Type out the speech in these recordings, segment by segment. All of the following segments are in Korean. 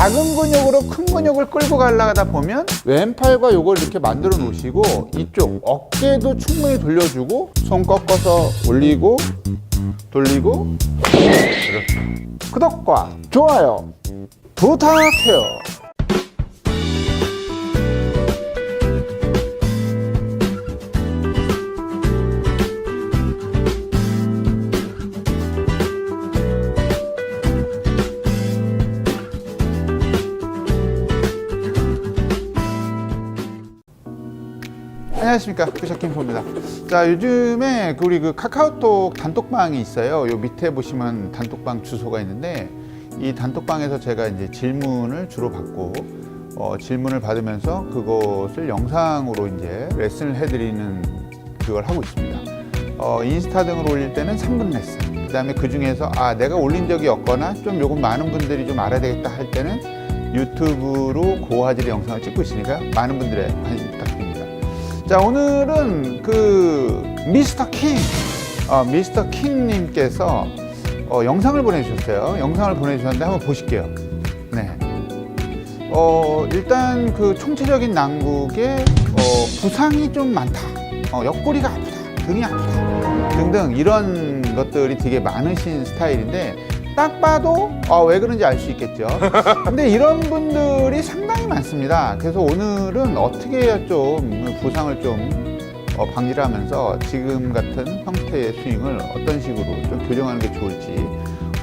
작은 근육으로 큰 근육을 끌고 가려다 보면 왼팔과 요걸 이렇게 만들어 놓으시고 이쪽 어깨도 충분히 돌려주고 손 꺾어서 올리고 돌리고 이렇게. 구독과 좋아요 부탁해요. 안녕하십니까, 푸샤킹포입니다. 자, 요즘에 우리 카카오톡 단톡방이 있어요. 요 밑에 보시면 단톡방 주소가 있는데 이 단톡방에서 제가 이제 질문을 주로 받고 질문을 받으면서 그것을 영상으로 이제 레슨을 해드리는 그걸 하고 있습니다. 인스타 등으로 올릴 때는 3분 레슨. 그다음에 그 중에서 내가 올린 적이 없거나 좀 요건 많은 분들이 좀 알아야 되겠다 할 때는 유튜브로 고화질 영상을 찍고 있으니까 많은 분들의 관심 부탁드립니다. 자, 오늘은 미스터 킹님께서 영상을 보내주셨어요. 영상을 보내주셨는데 한번 보실게요. 네. 일단 총체적인 난국에 부상이 좀 많다. 옆구리가 아프다. 등이 아프다. 등등 이런 것들이 되게 많으신 스타일인데 딱 봐도 왜 그런지 알 수 있겠죠. 근데 이런 분들이 상당히 많습니다. 그래서 오늘은 어떻게 해야 좀 부상을 좀 방지를 하면서 지금 같은 형태의 스윙을 어떤 식으로 좀 교정하는 게 좋을지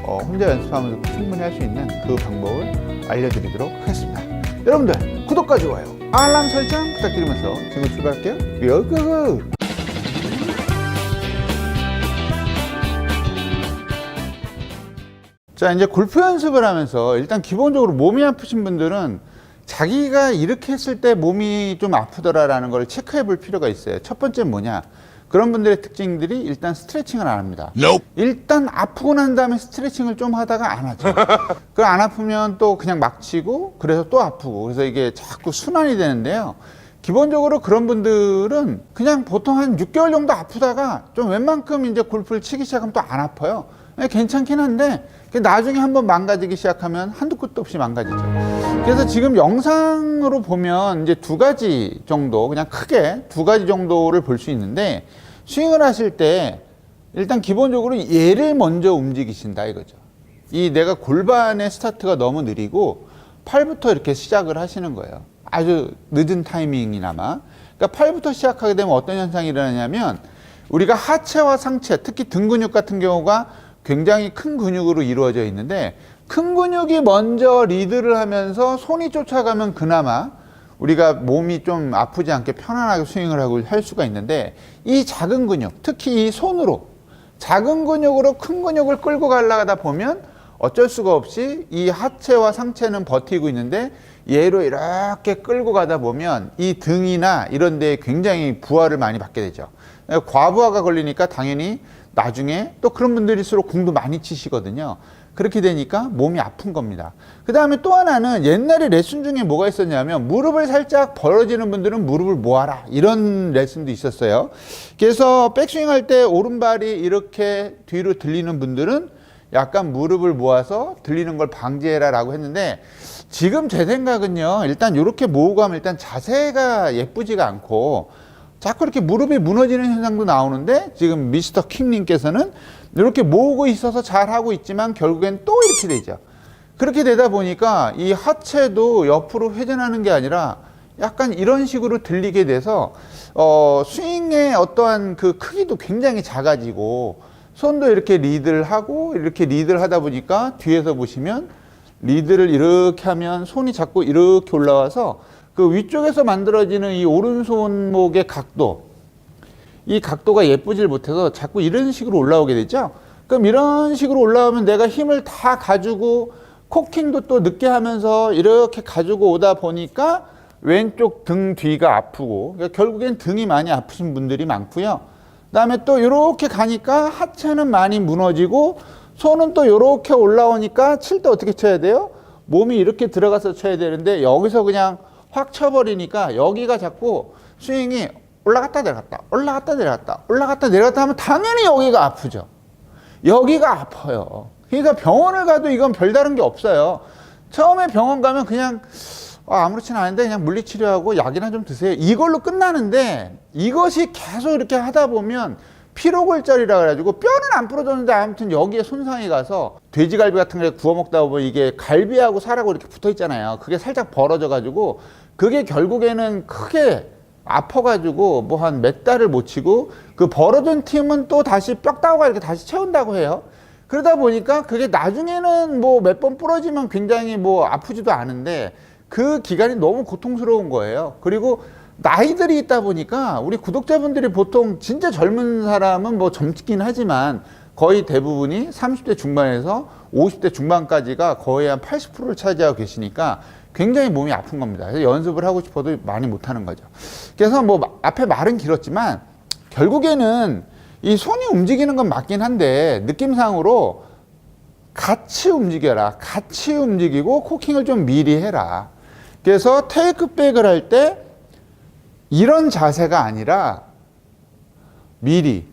혼자 연습하면서 충분히 할 수 있는 그 방법을 알려드리도록 하겠습니다. 여러분들 구독과 좋아요 알람 설정 부탁드리면서 지금 출발할게요. 요그 자, 이제 골프 연습을 하면서 일단 기본적으로 몸이 아프신 분들은 자기가 이렇게 했을 때 몸이 좀 아프더라라는 걸 체크해 볼 필요가 있어요. 첫 번째는 뭐냐? 그런 분들의 특징들이 일단 스트레칭을 안 합니다. 일단 아프고 난 다음에 스트레칭을 좀 하다가 안 하죠. 그 안 아프면 또 그냥 막 치고 그래서 또 아프고 그래서 이게 자꾸 순환이 되는데요. 기본적으로 그런 분들은 그냥 보통 한 6개월 정도 아프다가 좀 웬만큼 이제 골프를 치기 시작하면 또 안 아파요. 괜찮긴 한데 나중에 한번 망가지기 시작하면 한두 끝도 없이 망가지죠. 그래서 지금 영상으로 보면 이제 두 가지 정도, 그냥 크게 두 가지 정도를 볼 수 있는데 스윙을 하실 때 일단 기본적으로 얘를 먼저 움직이신다 이거죠. 이 내가 골반의 스타트가 너무 느리고 팔부터 이렇게 시작을 하시는 거예요. 아주 늦은 타이밍이나마. 그러니까 팔부터 시작하게 되면 어떤 현상이 일어나냐면 우리가 하체와 상체, 특히 등 근육 같은 경우가 굉장히 큰 근육으로 이루어져 있는데 큰 근육이 먼저 리드를 하면서 손이 쫓아가면 그나마 우리가 몸이 좀 아프지 않게 편안하게 스윙을 하고 할 수가 있는데 이 작은 근육, 특히 이 손으로 작은 근육으로 큰 근육을 끌고 가려다 보면 어쩔 수가 없이 이 하체와 상체는 버티고 있는데 얘로 이렇게 끌고 가다 보면 이 등이나 이런 데에 굉장히 부하를 많이 받게 되죠. 과부하가 걸리니까 당연히 나중에 또 그런 분들일수록 공도 많이 치시거든요. 그렇게 되니까 몸이 아픈 겁니다. 그 다음에 또 하나는 옛날에 레슨 중에 뭐가 있었냐면 무릎을 살짝 벌어지는 분들은 무릎을 모아라 이런 레슨도 있었어요. 그래서 백스윙 할 때 오른발이 이렇게 뒤로 들리는 분들은 약간 무릎을 모아서 들리는 걸 방지해라 라고 했는데 지금 제 생각은요, 일단 이렇게 모으고 하면 일단 자세가 예쁘지가 않고 자꾸 이렇게 무릎이 무너지는 현상도 나오는데 지금 미스터 킹님께서는 이렇게 모으고 있어서 잘하고 있지만 결국엔 또 이렇게 되죠. 그렇게 되다 보니까 이 하체도 옆으로 회전하는 게 아니라 약간 이런 식으로 들리게 돼서 스윙의 어떠한 그 크기도 굉장히 작아지고 손도 이렇게 리드를 하고 이렇게 리드를 하다 보니까 뒤에서 보시면 리드를 이렇게 하면 손이 자꾸 이렇게 올라와서 그 위쪽에서 만들어지는 이 오른손목의 각도, 이 각도가 예쁘질 못해서 자꾸 이런 식으로 올라오게 되죠. 그럼 이런 식으로 올라오면 내가 힘을 다 가지고 코킹도 또 늦게 하면서 이렇게 가지고 오다 보니까 왼쪽 등 뒤가 아프고 그러니까 결국엔 등이 많이 아프신 분들이 많고요. 그 다음에 또 이렇게 가니까 하체는 많이 무너지고 손은 또 이렇게 올라오니까 칠 때 어떻게 쳐야 돼요? 몸이 이렇게 들어가서 쳐야 되는데 여기서 그냥 확 쳐버리니까 여기가 자꾸 스윙이 올라갔다 내려갔다 올라갔다 내려갔다 올라갔다 내려갔다 하면 당연히 여기가 아프죠. 여기가 아파요. 그러니까 병원을 가도 이건 별다른 게 없어요. 처음에 병원 가면 그냥 아무렇지는 않은데 그냥 물리치료하고 약이나 좀 드세요. 이걸로 끝나는데 이것이 계속 이렇게 하다 보면 피로골절이라 그래가지고 뼈는 안 부러졌는데 아무튼 여기에 손상이 가서 돼지갈비 같은 거 구워 먹다 보면 이게 갈비하고 살하고 이렇게 붙어 있잖아요. 그게 살짝 벌어져 가지고 그게 결국에는 크게 아파가지고 뭐 한 몇 달을 못 치고 그 벌어진 틈은 또 다시 뼈다구가 이렇게 다시 채운다고 해요. 그러다 보니까 그게 나중에는 뭐 몇 번 부러지면 굉장히 뭐 아프지도 않은데 그 기간이 너무 고통스러운 거예요. 그리고 나이들이 있다 보니까 우리 구독자분들이 보통 진짜 젊은 사람은 뭐 젊긴 하지만 거의 대부분이 30대 중반에서 50대 중반까지가 거의 한 80%를 차지하고 계시니까 굉장히 몸이 아픈 겁니다. 그래서 연습을 하고 싶어도 많이 못하는 거죠. 그래서 뭐 앞에 말은 길었지만 결국에는 이 손이 움직이는 건 맞긴 한데 느낌상으로 같이 움직여라. 같이 움직이고 코킹을 좀 미리 해라. 그래서 테이크백을 할 때 이런 자세가 아니라 미리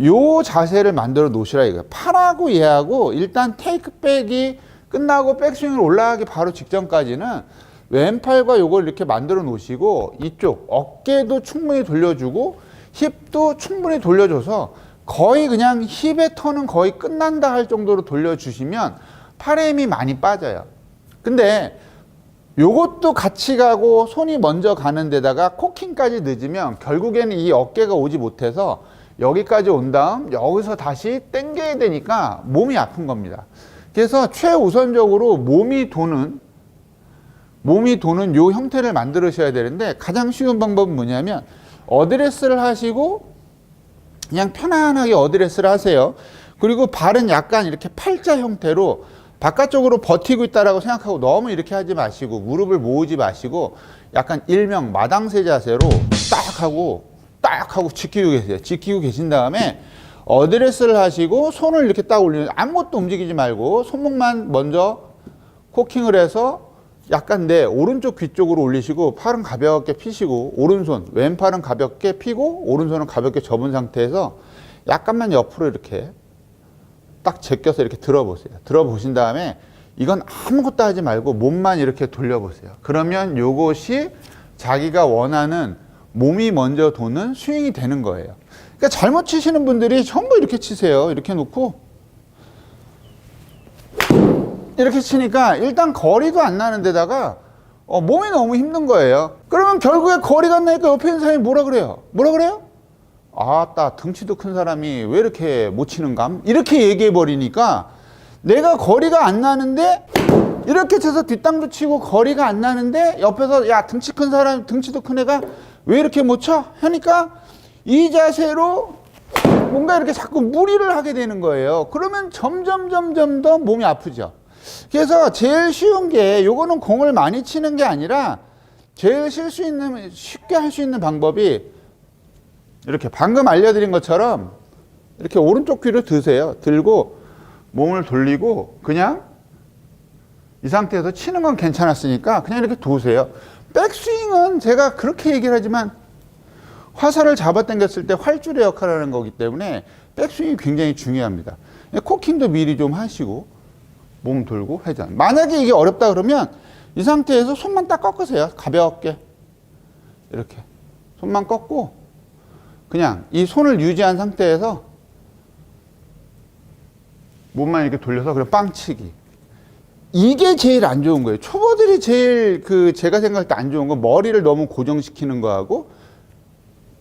요 자세를 만들어 놓으시라 이거예요. 팔하고 얘하고 일단 테이크백이 끝나고 백스윙을 올라가기 바로 직전까지는 왼팔과 요걸 이렇게 만들어 놓으시고 이쪽 어깨도 충분히 돌려주고 힙도 충분히 돌려줘서 거의 그냥 힙의 턴은 거의 끝난다 할 정도로 돌려주시면 팔의 힘이 많이 빠져요. 근데 요것도 같이 가고 손이 먼저 가는 데다가 코킹까지 늦으면 결국에는 이 어깨가 오지 못해서 여기까지 온 다음 여기서 다시 당겨야 되니까 몸이 아픈 겁니다. 그래서 최우선적으로 몸이 도는 요 형태를 만들으셔야 되는데 가장 쉬운 방법은 뭐냐면 어드레스를 하시고 그냥 편안하게 어드레스를 하세요. 그리고 발은 약간 이렇게 팔자 형태로 바깥쪽으로 버티고 있다라고 생각하고 너무 이렇게 하지 마시고 무릎을 모으지 마시고 약간 일명 마당새 자세로 딱 하고 지키고 계세요. 지키고 계신 다음에 어드레스를 하시고 손을 이렇게 딱 올리는 아무것도 움직이지 말고 손목만 먼저 코킹을 해서 약간 내 오른쪽 귀 쪽으로 올리시고 팔은 가볍게 피시고 오른손 왼팔은 가볍게 피고 오른손은 가볍게 접은 상태에서 약간만 옆으로 이렇게 딱 제껴서 이렇게 들어보세요. 들어보신 다음에 이건 아무것도 하지 말고 몸만 이렇게 돌려보세요. 그러면 요것이 자기가 원하는 몸이 먼저 도는 스윙이 되는 거예요. 그러니까 잘못 치시는 분들이 전부 이렇게 치세요. 이렇게 놓고 이렇게 치니까 일단 거리도 안 나는 데다가 몸이 너무 힘든 거예요. 그러면 결국에 거리가 안 나니까 옆에 있는 사람이 뭐라 그래요? 아따 등치도 큰 사람이 왜 이렇게 못 치는감? 이렇게 얘기해 버리니까 내가 거리가 안 나는데 이렇게 쳐서 뒷땅도 치고 거리가 안 나는데 옆에서 야 등치 큰 사람 등치도 큰 애가 왜 이렇게 못 쳐? 하니까 이 자세로 뭔가 이렇게 자꾸 무리를 하게 되는 거예요. 그러면 점점 더 몸이 아프죠. 그래서 제일 쉬운 게 요거는 공을 많이 치는 게 아니라 제일 쉽게 할 수 있는 방법이 이렇게 방금 알려드린 것처럼 이렇게 오른쪽 귀를 드세요. 들고 몸을 돌리고 그냥 이 상태에서 치는 건 괜찮았으니까 그냥 이렇게 두세요. 백스윙은 제가 그렇게 얘기를 하지만 화살을 잡아당겼을 때 활줄의 역할을 하는 거기 때문에 백스윙이 굉장히 중요합니다. 코킹도 미리 좀 하시고 몸 돌고 회전. 만약에 이게 어렵다 그러면 이 상태에서 손만 딱 꺾으세요. 가볍게 이렇게 손만 꺾고 그냥 이 손을 유지한 상태에서 몸만 이렇게 돌려서 그냥 빵치기. 이게 제일 안 좋은 거예요. 초보들이 제일 제가 생각할 때 안 좋은 건 머리를 너무 고정시키는 거하고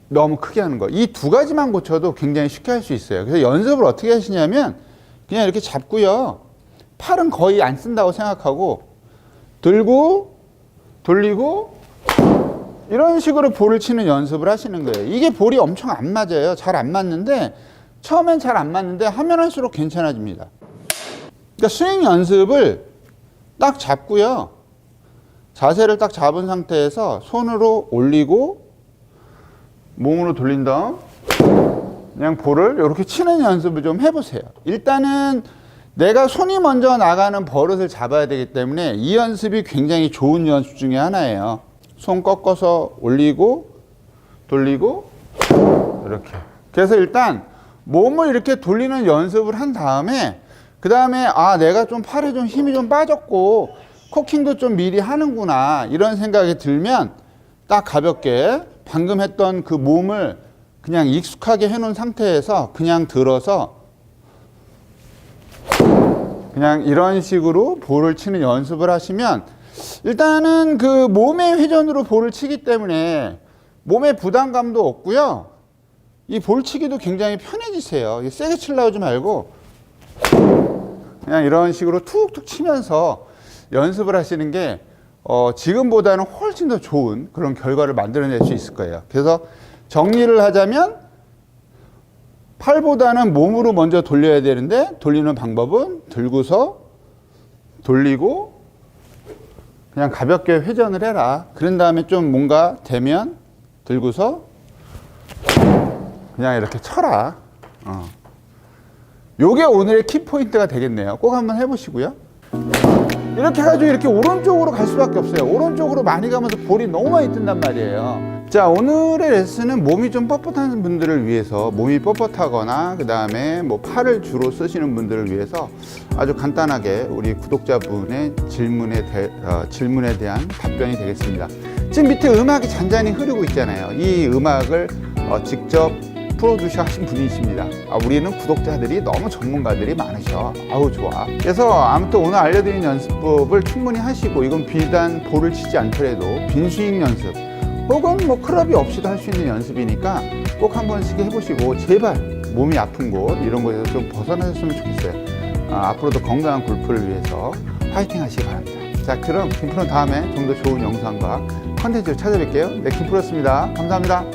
너무 크게 하는 거. 이 두 가지만 고쳐도 굉장히 쉽게 할 수 있어요. 그래서 연습을 어떻게 하시냐면 그냥 이렇게 잡고요. 팔은 거의 안 쓴다고 생각하고 들고 돌리고 이런 식으로 볼을 치는 연습을 하시는 거예요. 이게 볼이 엄청 안 맞아요. 잘 안 맞는데 처음엔 잘 안 맞는데 하면 할수록 괜찮아집니다. 그러니까 스윙 연습을 딱 잡고요. 자세를 딱 잡은 상태에서 손으로 올리고 몸으로 돌린 다음 그냥 볼을 이렇게 치는 연습을 좀 해보세요. 일단은 내가 손이 먼저 나가는 버릇을 잡아야 되기 때문에 이 연습이 굉장히 좋은 연습 중에 하나예요. 손 꺾어서 올리고 돌리고 이렇게. 그래서 일단 몸을 이렇게 돌리는 연습을 한 다음에 그 다음에 내가 좀 팔에 좀 힘이 좀 빠졌고 코킹도 좀 미리 하는구나 이런 생각이 들면 딱 가볍게 방금 했던 그 몸을 그냥 익숙하게 해놓은 상태에서 그냥 들어서 그냥 이런 식으로 볼을 치는 연습을 하시면 일단은 그 몸의 회전으로 볼을 치기 때문에 몸에 부담감도 없고요. 이 볼치기도 굉장히 편해지세요. 세게 치려고 하지 말고 그냥 이런 식으로 툭툭 치면서 연습을 하시는 게 지금보다는 훨씬 더 좋은 그런 결과를 만들어낼 수 있을 거예요. 그래서 정리를 하자면 팔보다는 몸으로 먼저 돌려야 되는데 돌리는 방법은 들고서 돌리고 그냥 가볍게 회전을 해라. 그런 다음에 좀 뭔가 되면 들고서 그냥 이렇게 쳐라. 요게 오늘의 키포인트가 되겠네요. 꼭 한번 해보시고요. 이렇게 해가지고 이렇게 오른쪽으로 갈 수밖에 없어요. 오른쪽으로 많이 가면서 볼이 너무 많이 뜬단 말이에요. 자, 오늘의 레슨은 몸이 좀 뻣뻣한 분들을 위해서, 몸이 뻣뻣하거나 그 다음에 뭐 팔을 주로 쓰시는 분들을 위해서 아주 간단하게 우리 구독자분의 질문에 대한 답변이 되겠습니다. 지금 밑에 음악이 잔잔히 흐르고 있잖아요. 이 음악을 직접 프로듀서 하신 분이십니다. 우리는 구독자들이 너무 전문가들이 많으셔. 아우 좋아. 그래서 아무튼 오늘 알려드린 연습법을 충분히 하시고, 이건 비단 볼을 치지 않더라도 빈스윙 연습 혹은 뭐 클럽이 없이도 할 수 있는 연습이니까 꼭 한 번씩 해보시고, 제발 몸이 아픈 곳 이런 곳에서 좀 벗어나셨으면 좋겠어요. 앞으로도 건강한 골프를 위해서 화이팅 하시기 바랍니다. 자, 그럼 김프로는 다음에 좀 더 좋은 영상과 컨텐츠를 찾아뵐게요. 네, 김프로였습니다. 감사합니다.